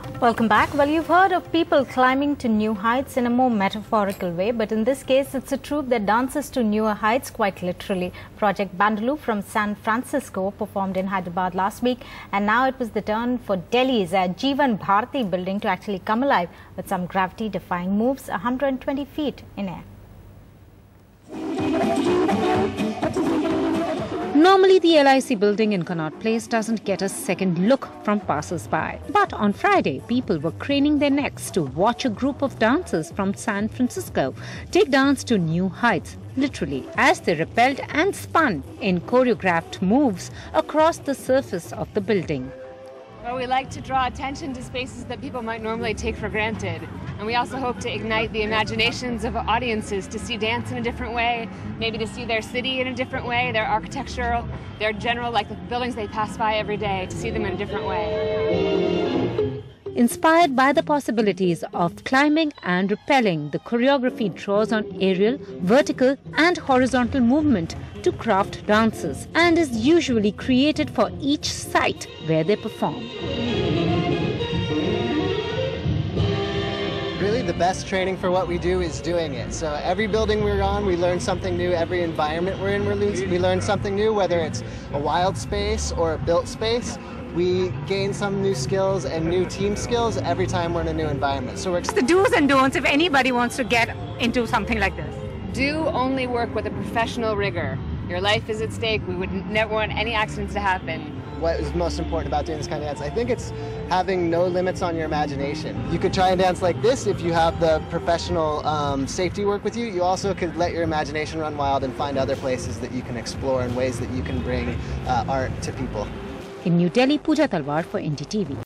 Welcome back. Well, you've heard of people climbing to new heights in a more metaphorical way, but in this case, it's a troupe that dances to newer heights quite literally. Project Bandaloop from San Franscico performed in Hyderabad last week, and now it was the turn for Delhi's Jeevan Baharti building to actually come alive with some gravity-defying moves 120 feet in air. Normally, the LIC building in Connaught Place doesn't get a second look from passers-by. But on Friday, people were craning their necks to watch a group of dancers from San Francisco take dance to new heights, literally, as they rappelled and spun in choreographed moves across the surface of the building. Well, we like to draw attention to spaces that people might normally take for granted. And we also hope to ignite the imaginations of audiences to see dance in a different way, maybe to see their city in a different way, their architectural, their general, like the buildings they pass by every day, to see them in a different way. Inspired by the possibilities of climbing and rappelling, the choreography draws on aerial, vertical and horizontal movement to craft dances and is usually created for each site where they perform. Really, the best training for what we do is doing it. So every building we're on, we learn something new. Every environment we're in, we learn something new, whether it's a wild space or a built space. We gain some new skills and new team skills every time we're in a new environment. So the do's and don'ts if anybody wants to get into something like this. Do only work with a professional rigor. Your life is at stake. We would never want any accidents to happen. What is most important about doing this kind of dance? I think it's having no limits on your imagination. You could try and dance like this if you have the professional safety work with you. You also could let your imagination run wild and find other places that you can explore and ways that you can bring art to people. In New Delhi, Pooja Talwar for NDTV.